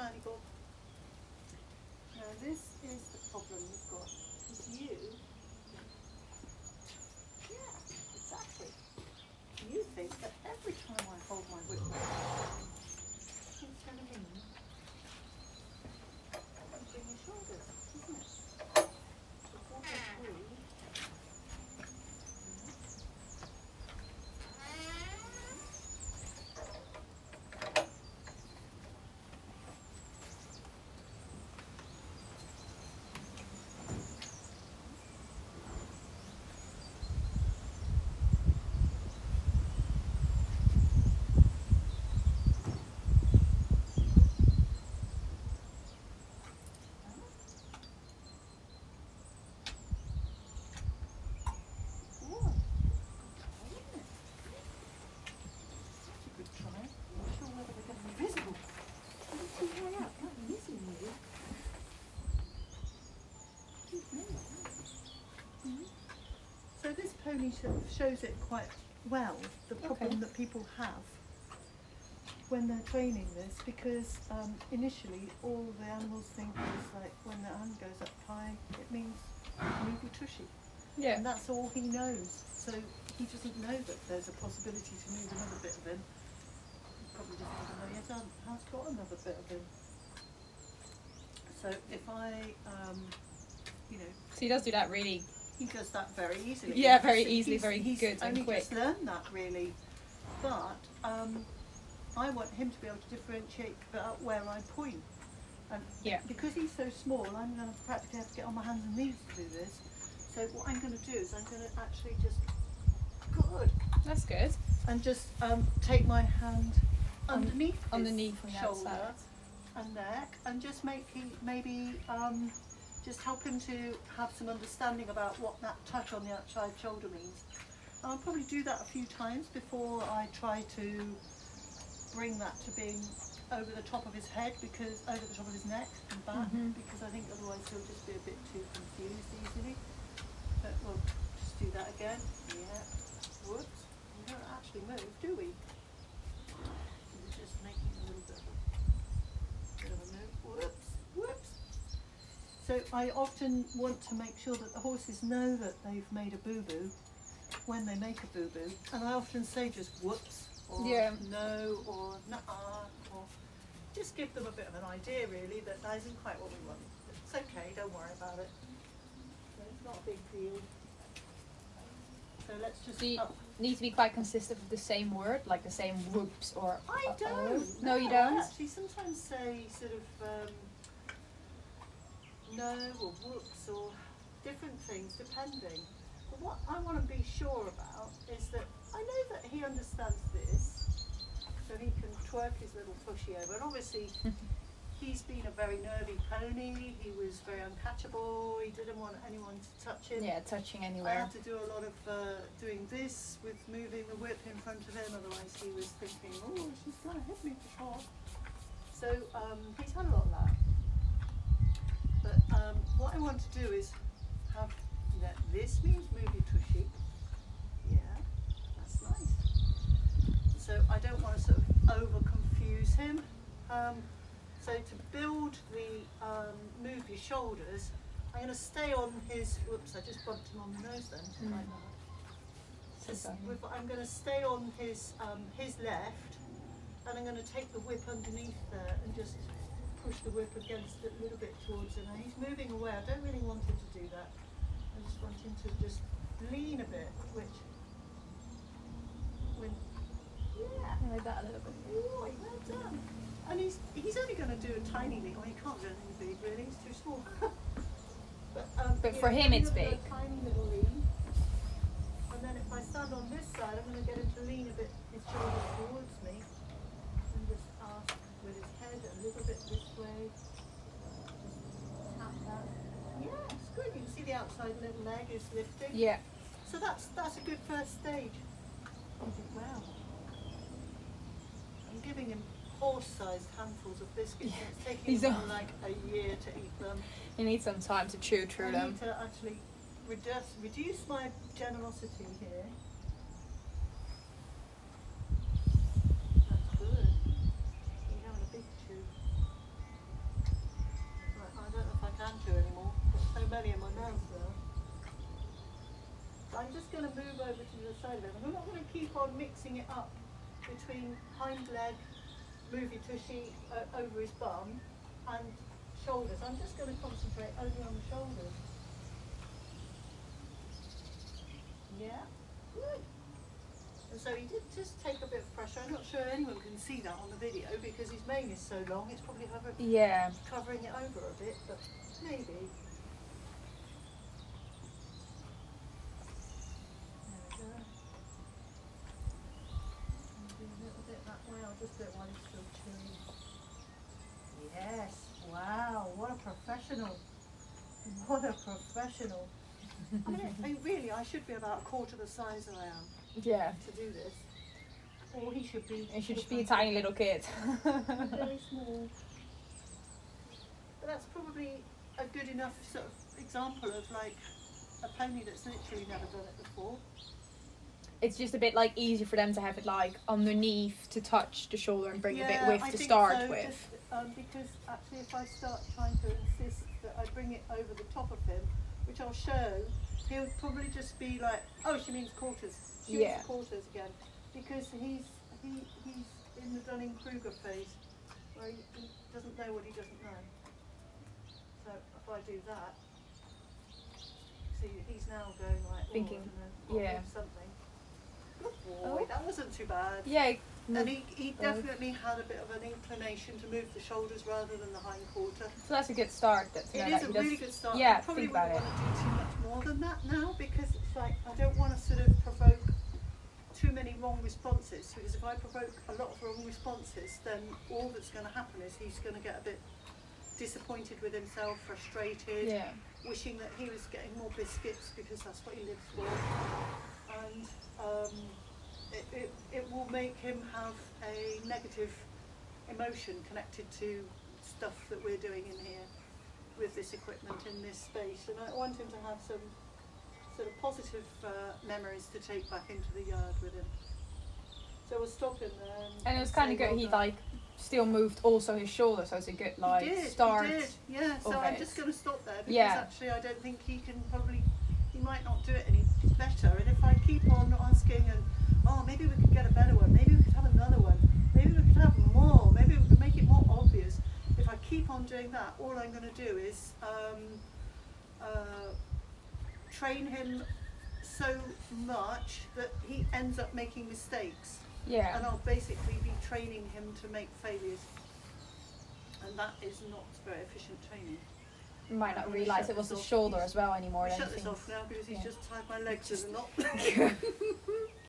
tiny bob. Now this is the problem you've got. Is you, yeah, exactly. You think that every time I hold my whip it's going to mean you bring your shoulders, isn't it? So 43. So this pony shows it quite well, the problem that people have when they're training this, because initially all the animals think is like when the hand goes up high, it means move your tushy. Yeah. And that's all he knows. So he doesn't know that there's a possibility to move another bit of him. He probably doesn't even know yet has got another bit of him. So if I, you know... So he does do that really... He does that very easily. Yeah, very easily, very he's good and quick. He's only just learned that really. But I want him to be able to differentiate about where I point. And because he's so small, I'm going to practically have to get on my hands and knees to do this. So what I'm going to do is I'm going to actually just... Good. That's good. And just take my hand underneath his shoulder and neck and just maybe just help him to have some understanding about what that touch on the outside shoulder means. And I'll probably do that a few times before I try to bring that to being over the top of his head, because over the top of his neck and back, because I think otherwise he'll just be a bit too confused easily. But we'll just do that again. Yeah. Whoops. We don't actually move, do we? We're just making a little bit of a move. Whoops. Whoops. So I often want to make sure that the horses know that they've made a boo-boo when they make a boo-boo. And I often say just whoops, or no, or nuh-uh, or just give them a bit of an idea really that that isn't quite what we want. It's okay, don't worry about it. It's not a big deal. So let's just... Do you need to be quite consistent with the same word, like the same whoops or... I don't. No, you don't? I actually sometimes say sort of... no or whoops or different things depending. But what I want to be sure about is that I know that he understands this, so he can twerk his little tushy over. And obviously he's been a very nervy pony, he was very uncatchable, he didn't want anyone to touch him. Yeah, touching I anywhere. had to do a lot of doing this with moving the whip in front of him, otherwise he was thinking, oh, she's going to hit me for sure. So he's had a lot of that. But what I want to do is have that this means move your tushy. Yeah, that's nice. So I don't want to sort of over confuse him. So to build the move your shoulders, I'm going to stay on his, whoops, I just bumped him on the nose then. Like that. I'm going to stay on his left, and I'm going to take the whip underneath there and just push the whip against it a little bit towards him. And he's moving away. I don't really want him to do that. I just want him to just lean a bit, which, Like that a little bit. oh, well done. And he's only going to do a tiny lean. Well, he can't do anything big really. He's too small. But for him, it's big. A tiny little lean. And then if I stand on this side, I'm going to get him to lean a bit his shoulders towards me, and just ask with his head a little bit this way. Just tap that. Yeah, it's good. You can see the outside little leg is lifting. Yeah. So that's a good first stage. He did well. I'm giving him horse-sized handfuls of biscuits. Yeah. It's taking him like a year to eat them. You need some time to chew through them. I need to actually reduce my generosity here. That's good. You're having a big chew. my mouth there. I'm just going to move over to the side of him. I'm not going to keep on mixing it up between hind leg, movie tushy over his bum, and shoulders. I'm just going to concentrate only on the shoulders. Yeah, good. And so he did just take a bit of pressure. I'm not sure anyone can see that on the video because his mane is so long. It's probably Yeah. covering it over a bit, but maybe. There we go. And do a little bit that way. I'll just do it while it's still chilly. Yes. Wow. What a professional. What a professional. I should be about a quarter the size I am Yeah. to do this. Or he should be. It should just be a tiny little kid. Very small. But that's probably a good enough sort of example of like a pony that's literally never done it before. It's just a bit like easier for them to have it like underneath to touch the shoulder and bring a bit I width to think start so, with. just, because actually if I start trying to insist that I bring it over the top of him, which I'll show, he'll probably just be like, oh, she means quarters. She Yeah. means quarters again. Because he's in the Dunning-Kruger phase where he doesn't know what he doesn't know. So if I do that, see he's now going like, Thinking, oh, yeah. something. Good boy, Oh. that wasn't too bad. Yeah. And he definitely had a bit of an inclination to move the shoulders rather than the hind quarter. So that's a good start. That, to know It that is a he does- really good start. Yeah, I probably think about wouldn't it. want to do too much more than that now because it's like I don't want to sort of provoke too many wrong responses, because if I provoke a lot of wrong responses, then all that's going to happen is he's going to get a bit disappointed with himself, frustrated, Yeah. wishing that he was getting more biscuits because that's what he lives for, and it will make him have a negative emotion connected to stuff that we're doing in here with this equipment in this space, and I want him to have some sort of positive memories to take back into the yard with him. So we'll stop him there. And it was kind of good. He like still moved also his shoulder, so it's a good like start. He did, yeah. So of I'm it. just going to stop there because Yeah. actually I don't think he might not do it any better. And if I keep on asking and maybe we could get a better one, maybe we could have another one, maybe we could have more, maybe we could make it more obvious. If I keep on doing that, all I'm going to do is train him so much that he ends up making mistakes, Yeah. and I'll basically be training him to make failures, and that is not very efficient training. You might not I'm gonna realise shut it was this the off. shoulder as well anymore. I'll Then shut he this thinks- off now because he's yeah. just tied my legs in a knot.